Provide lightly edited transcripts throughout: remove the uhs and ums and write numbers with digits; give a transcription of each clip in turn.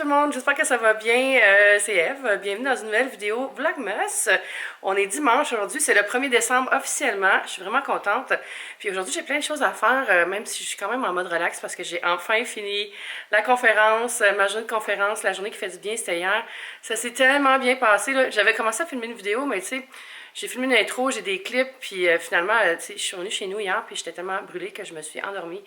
le monde, j'espère que ça va bien. C'est Eve, bienvenue dans une nouvelle vidéo Vlogmas. On est dimanche aujourd'hui, c'est le 1er décembre officiellement. Je suis vraiment contente. Puis aujourd'hui, j'ai plein de choses à faire, même si je suis quand même en mode relax parce que j'ai enfin fini la conférence, ma journée de conférence, la journée qui fait du bien, c'était hier. Ça s'est tellement bien passé. J'avais commencé à filmer une vidéo, mais tu sais, j'ai filmé une intro, j'ai des clips, puis finalement, tu sais, je suis revenue chez nous hier, puis j'étais tellement brûlée que je me suis endormie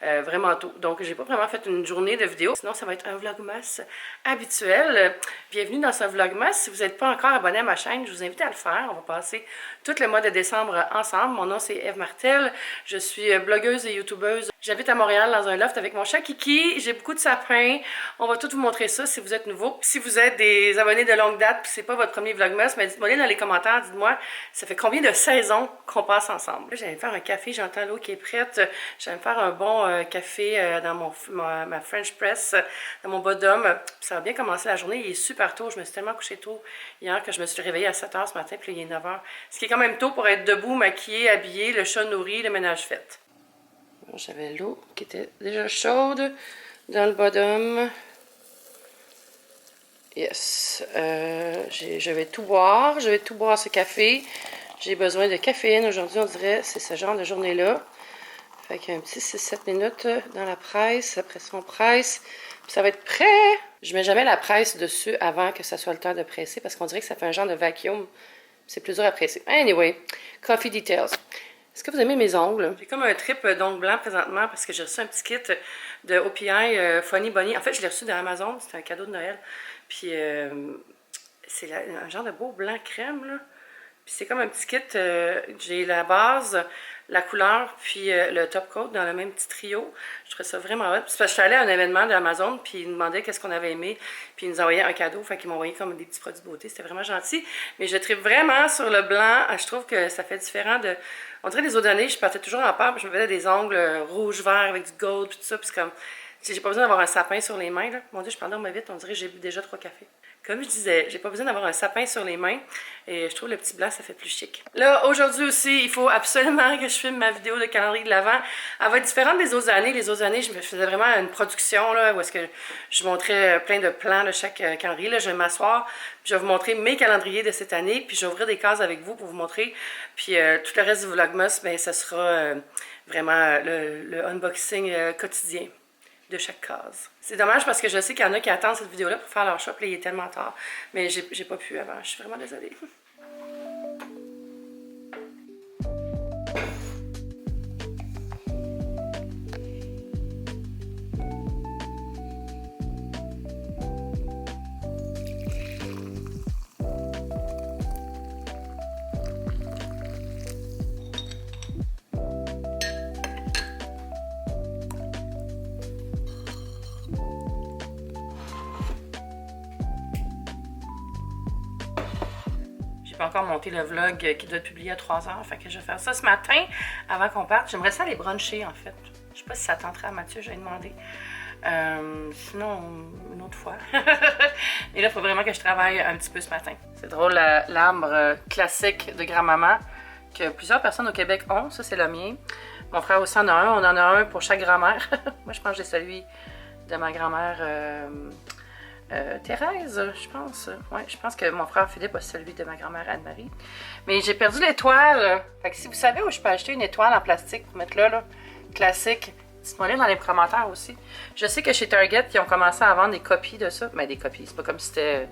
vraiment tôt. Donc, j'ai pas vraiment fait une journée de vidéo. Sinon, ça va être un vlogmas habituel. Bienvenue dans ce vlogmas. Si vous n'êtes pas encore abonné à ma chaîne, je vous invite à le faire. On va passer tout le mois de décembre ensemble. Mon nom, c'est Eve Martel. Je suis blogueuse et youtubeuse. J'habite à Montréal dans un loft avec mon chat Kiki. J'ai beaucoup de sapins. On va tout vous montrer ça si vous êtes nouveau. Si vous êtes des abonnés de longue date, puis c'est pas votre premier vlogmas, mais dites-moi dans les commentaires, dites-moi, ça fait combien de saisons qu'on passe ensemble? Là, j'allais me faire un café, j'entends l'eau qui est prête. J'allais me faire un bon café dans ma French press, dans mon bottom. Ça a bien commencé la journée. Il est super tôt. Je me suis tellement couchée tôt hier que je me suis réveillée à 7 h ce matin, puis là, il est 9 h. Ce qui est quand même tôt pour être debout, maquillée, habillée, le chat nourri, le ménage fait. J'avais l'eau qui était déjà chaude dans le bottom. Yes. Je vais tout boire. Je vais tout boire ce café. J'ai besoin de caféine aujourd'hui, on dirait. C'est ce genre de journée-là. Fait qu'il y a un petit 6-7 minutes dans la presse. Après ça, on presse. Puis ça va être prêt. Je mets jamais la presse dessus avant que ça soit le temps de presser parce qu'on dirait que ça fait un genre de vacuum. C'est plus dur à presser. Anyway, coffee details. Est-ce que vous aimez mes ongles? J'ai comme un trip d'ongles blancs présentement parce que j'ai reçu un petit kit de OPI Funny Bunny. En fait, je l'ai reçu d'Amazon. C'était un cadeau de Noël. Puis c'est un genre de beau blanc crème, là. Puis c'est comme un petit kit. J'ai la base, la couleur, puis le top coat dans le même petit trio. Je trouvais ça vraiment hot. C'est parce que je suis allée à un événement d'Amazon, puis ils me demandaient qu'est-ce qu'on avait aimé. Puis ils nous envoyaient un cadeau. Fait qu'ils m'ont envoyé comme des petits produits de beauté. C'était vraiment gentil. Mais je tripe vraiment sur le blanc. Je trouve que ça fait différent de... On dirait les autres années, je partais toujours en peur, puis je me faisais des ongles rouge-vert avec du gold, puis tout ça. Puis c'est comme... J'ai pas besoin d'avoir un sapin sur les mains, là. Mon Dieu, je parle donc vite, on dirait que j'ai bu déjà 3 cafés. Comme je disais, j'ai pas besoin d'avoir un sapin sur les mains. Et je trouve le petit blanc, ça fait plus chic. Là, aujourd'hui aussi, il faut absolument que je filme ma vidéo de calendrier de l'Avent. Elle va être différente des autres années. Les autres années, je me faisais vraiment une production, là, où est-ce que je montrais plein de plans de chaque calendrier. Là, je vais m'asseoir, puis je vais vous montrer mes calendriers de cette année, puis je vais ouvrir des cases avec vous pour vous montrer. Puis tout le reste du vlogmas, ben, ça sera vraiment le unboxing quotidien de chaque case. C'est dommage parce que je sais qu'il y en a qui attendent cette vidéo-là pour faire leur shop, là, il est tellement tard. Mais j'ai pas pu avant, je suis vraiment désolée. J'ai pas encore monté le vlog qui doit être publié à 3 h, fait que je vais faire ça ce matin avant qu'on parte. J'aimerais ça aller bruncher en fait. Je sais pas si ça tenterait à Mathieu, je vais demander. Sinon, une autre fois. Et là, il faut vraiment que je travaille un petit peu ce matin. C'est drôle, l'arbre classique de grand-maman que plusieurs personnes au Québec ont. Ça, c'est le mien. Mon frère aussi en a un. On en a un pour chaque grand-mère. Moi, je pense que j'ai celui de ma grand-mère... Thérèse, je pense. Ouais, je pense que mon frère Philippe a celui de ma grand-mère Anne-Marie. Mais j'ai perdu l'étoile. Fait que si vous savez où je peux acheter une étoile en plastique pour mettre là, classique, dites-moi dans les commentaires aussi. Je sais que chez Target, ils ont commencé à vendre des copies de ça. Mais des copies, c'est pas comme si c'était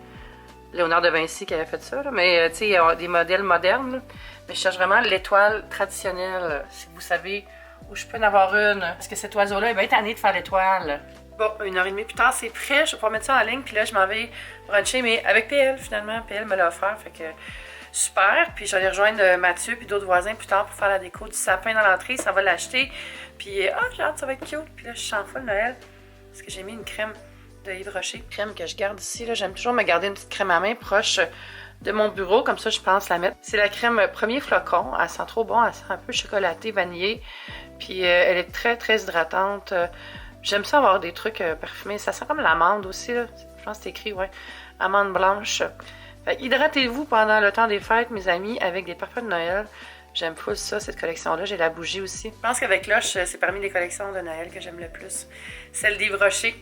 Léonard de Vinci qui avait fait ça. Là. Mais tu sais, il y a des modèles modernes. Là. Mais je cherche vraiment l'étoile traditionnelle. Si vous savez où je peux en avoir une. Parce que cet oiseau-là est bien tanné de faire l'étoile. Bon, 1h30 plus tard, c'est prêt. Je vais pouvoir mettre ça en ligne. Puis là, je m'en vais bruncher, mais avec PL, finalement. PL me l'a offert. Fait que super. Puis je vais aller rejoindre Mathieu puis d'autres voisins plus tard pour faire la déco du sapin dans l'entrée. Ça va l'acheter. Puis, j'ai hâte, ça va être cute. Puis là, je sens full Noël. Parce que j'ai mis une crème de Yves Rocher. Crème que je garde ici. J'aime toujours me garder une petite crème à main proche de mon bureau. Comme ça, je pense la mettre. C'est la crème premier flocon. Elle sent trop bon. Elle sent un peu chocolatée, vanillée. Puis, elle est très, très hydratante. J'aime ça avoir des trucs parfumés. Ça sent comme l'amande aussi, là. Je pense que c'est écrit, ouais. Amande blanche. Hydratez-vous pendant le temps des fêtes, mes amis, avec des parfums de Noël. J'aime full ça, cette collection-là. J'ai la bougie aussi. Je pense qu'avec Lush, c'est parmi les collections de Noël que j'aime le plus. Celle d'Yves Rocher.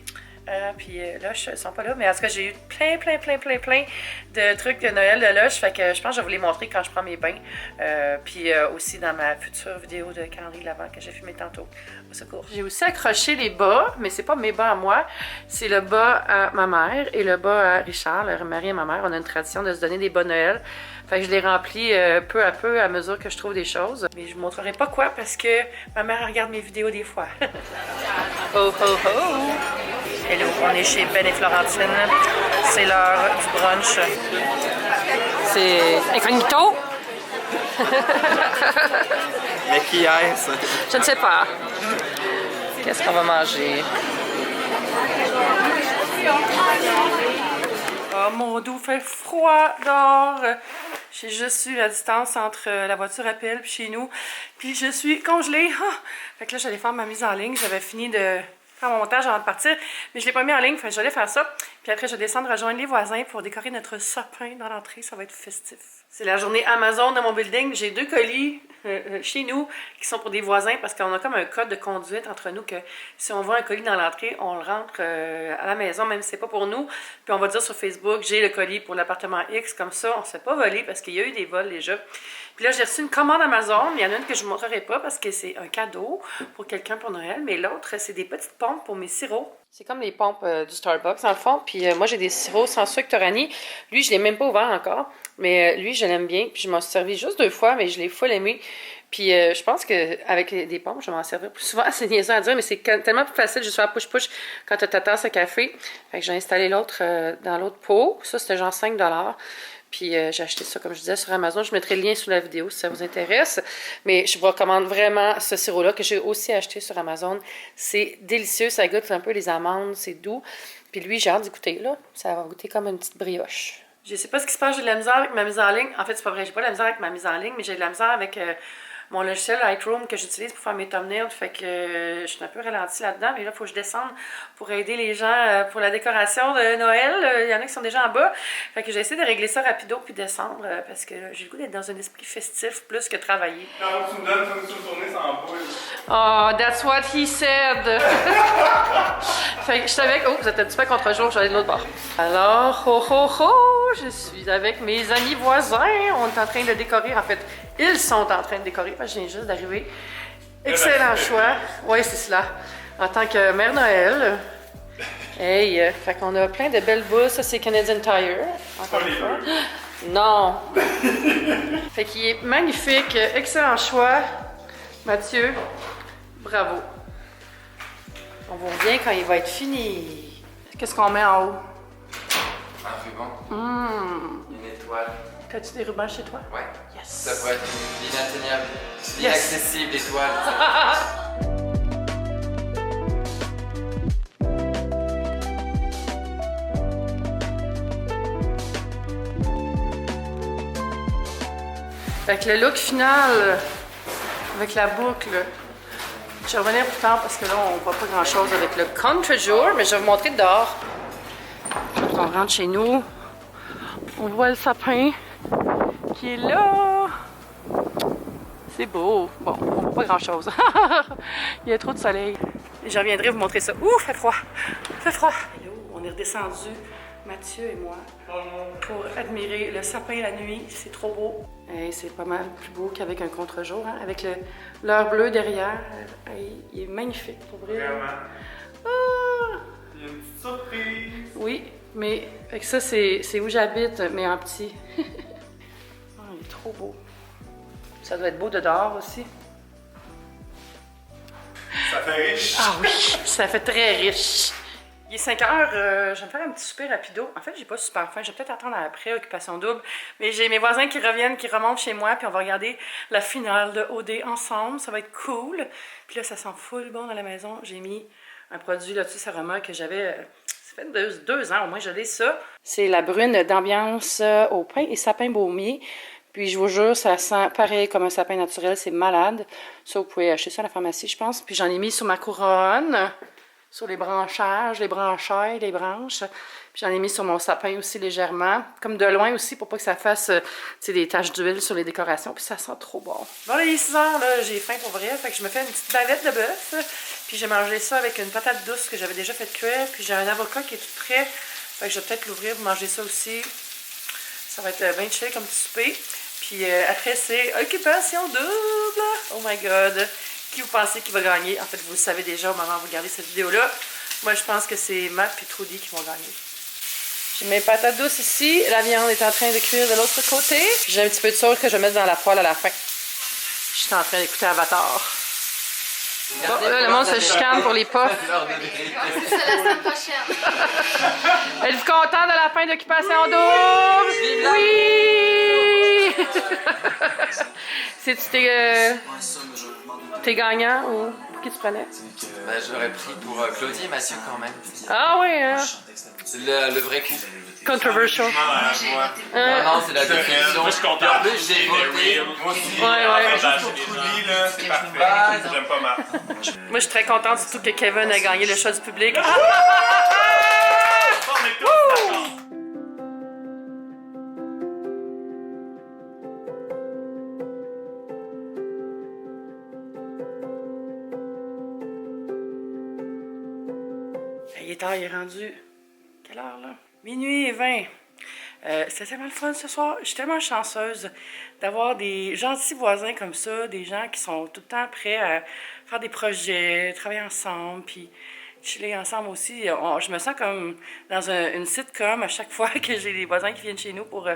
Puis Lush, ils sont pas là. Mais en tout cas, j'ai eu plein de trucs de Noël de Lush. Fait que je pense que je vais vous les montrer quand je prends mes bains. Puis aussi dans ma future vidéo de calendrier de l'Avent que j'ai filmé tantôt. Au secours. J'ai aussi accroché les bas, mais c'est pas mes bas à moi. C'est le bas à ma mère et le bas à Richard, le mari et ma mère. On a une tradition de se donner des bas Noël. Fait que je les remplis peu à peu à mesure que je trouve des choses. Mais je vous montrerai pas quoi parce que ma mère regarde mes vidéos des fois. Oh ho ho! Hello, on est chez Ben et Florentine. C'est l'heure du brunch. C'est incognito? Mais qui est-ce? Je ne sais pas. Qu'est-ce qu'on va manger? Oh mon doux, fait froid dehors. J'ai juste eu la distance entre la voiture à pelle et chez nous. Puis je suis congelée. Oh! Fait que là, j'allais faire ma mise en ligne. J'avais fini de faire mon montage avant de partir. Mais je ne l'ai pas mis en ligne. Fait que j'allais faire ça. Puis après, je vais descendre rejoindre les voisins pour décorer notre sapin dans l'entrée. Ça va être festif. C'est la journée Amazon dans mon building. J'ai 2 colis chez nous qui sont pour des voisins parce qu'on a comme un code de conduite entre nous que si on voit un colis dans l'entrée, on le rentre à la maison, même si c'est pas pour nous. Puis on va dire sur Facebook, j'ai le colis pour l'appartement X. Comme ça, on ne se fait pas voler parce qu'il y a eu des vols déjà. Puis là, j'ai reçu une commande Amazon. Il y en a une que je ne vous montrerai pas parce que c'est un cadeau pour quelqu'un pour Noël. Mais l'autre, c'est des petites pompes pour mes sirops. C'est comme les pompes du Starbucks, dans le fond. Puis moi, j'ai des sirops sans sucre Torani. Lui, je ne l'ai même pas ouvert encore. Mais lui, je l'aime bien. Puis je m'en suis servi juste 2 fois, mais je l'ai full aimé. Puis je pense qu'avec des pompes, je vais m'en servir plus souvent. C'est niaiseux à dire, mais c'est tellement plus facile juste faire push-push quand tu as ta tasse à café. Fait que j'ai installé l'autre dans l'autre pot. Ça, c'était genre 5 $. Puis j'ai acheté ça, comme je disais, sur Amazon. Je mettrai le lien sous la vidéo si ça vous intéresse. Mais je vous recommande vraiment ce sirop-là que j'ai aussi acheté sur Amazon. C'est délicieux, ça goûte un peu les amandes, c'est doux. Puis lui, j'ai hâte d'y goûter, là. Ça va goûter comme une petite brioche. Je sais pas ce qui se passe, j'ai de la misère avec ma mise en ligne. En fait, c'est pas vrai, j'ai pas de la misère avec ma mise en ligne, mais j'ai de la misère avec mon logiciel Lightroom que j'utilise pour faire mes thumbnails. Fait que je suis un peu ralentie là-dedans, mais là, il faut que je descende pour aider les gens pour la décoration de Noël. Il y en a qui sont déjà en bas. Fait que j'ai essayé de régler ça rapido puis descendre parce que j'ai le goût d'être dans un esprit festif plus que travailler. Quand tu me donnes une tournée sans boule. Oh, that's what he said! Fait que je savais que... Oh, vous êtes un petit peu contre-jour, j'allais de l'autre bord. Alors, ho ho ho! Je suis avec mes amis voisins. On est en train de décorer. En fait, ils sont en train de décorer parce que je viens juste d'arriver. Excellent choix. Oui, c'est cela. En tant que mère Noël. Hey, fait qu'on a plein de belles boules. Ça, c'est Canadian Tire. Encore une fois. Non! Fait qu'il est magnifique. Excellent choix. Mathieu, bravo. On vous revient quand il va être fini. Qu'est-ce qu'on met en haut? Un ruban. Une étoile. T'as-tu des rubans chez toi? Ouais. Yes. Ça pourrait être l'inatteignable, l'inaccessible étoile. Fait que le look final, avec la boucle, je vais revenir plus tard parce que là, on voit pas grand-chose avec le contre-jour, mais je vais vous montrer dehors. On rentre chez nous, on voit le sapin qui est là. C'est beau. Bon, on voit pas grand-chose. Il y a trop de soleil. Je reviendrai vous montrer ça. Ouh, fait froid. Fait froid. On est redescendu, Mathieu et moi, pour admirer le sapin la nuit. C'est trop beau. Et c'est pas mal plus beau qu'avec un contre-jour, hein? Avec l'heure bleue derrière. Il est magnifique, pour vrai. Vraiment. Ah! Il y a une petite surprise. Oui, mais avec ça, c'est où j'habite, mais en petit. Oh, il est trop beau. Ça doit être beau de dehors aussi. Ça fait riche. Ah oui, ça fait très riche. Il est 5 heures, je vais me faire un petit souper rapido. En fait, j'ai pas super faim, je vais peut-être attendre après Occupation Double. Mais j'ai mes voisins qui reviennent, qui remontent chez moi, puis on va regarder la finale de OD ensemble. Ça va être cool. Puis là, ça sent full bon dans la maison. J'ai mis un produit Lotus Aroma que j'avais... ça fait 2 ans, au moins, je l'ai ça. C'est la brune d'ambiance au pain et sapin baumier. Puis je vous jure, ça sent pareil comme un sapin naturel, c'est malade. Ça, vous pouvez acheter ça à la pharmacie, je pense. Puis j'en ai mis sur ma couronne. sur les branchages, les branchailles, les branches. Puis j'en ai mis sur mon sapin aussi légèrement, comme de loin aussi pour pas que ça fasse des taches d'huile sur les décorations. Puis ça sent trop bon. Bon là, il est 6 h, là, j'ai faim pour vrai, fait que je me fais une petite bavette de bœuf. Puis j'ai mangé ça avec une patate douce que j'avais déjà fait cuire. Puis j'ai un avocat qui est tout prêt, fait que je vais peut-être l'ouvrir pour manger ça aussi. Ça va être bien chill comme petit souper. Puis après, c'est occupation double. Oh my god. Qui vous pensez qui va gagner? En fait, vous le savez déjà au moment où vous regardez cette vidéo-là. Moi, je pense que c'est Matt et Trudy qui vont gagner. J'ai mes patates douces ici. La viande est en train de cuire de l'autre côté. J'ai un petit peu de sauce que je vais mettre dans la poêle à la fin. Je suis en train d'écouter Avatar. Bon, là, le monde se chicane pour les puffs. C'est la semaine prochaine. Êtes-vous content de la fin d'Occupation double? Oui! C'est-tu t'es gagnant ou pour qui tu prenais? Ben, j'aurais pris pour Claudie et Mathieu quand même. Ah oui, hein? C'est le vrai coup. Controversial. Non, c'est la définition. Moi, je suis content. En plus, j'ai voté. Moi aussi. Ouais. C'est parfait. J'aime pas Marc. Moi, je suis très contente, surtout que Kevin a gagné le choix du public. On est tous d'accord. Il est tard, il est rendu. Quelle heure là? Minuit et 20. C'était tellement le fun ce soir. Je suis tellement chanceuse d'avoir des gentils voisins comme ça, des gens qui sont tout le temps prêts à faire des projets, travailler ensemble, puis chiller ensemble aussi. Je me sens comme dans une sitcom à chaque fois que j'ai des voisins qui viennent chez nous pour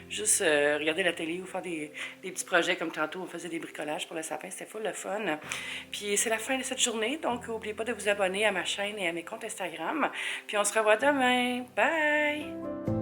juste regarder la télé ou faire des petits projets comme tantôt. On faisait des bricolages pour le sapin, c'était full le fun. Puis c'est la fin de cette journée, donc n'oubliez pas de vous abonner à ma chaîne et à mes comptes Instagram. Puis on se revoit demain. Bye!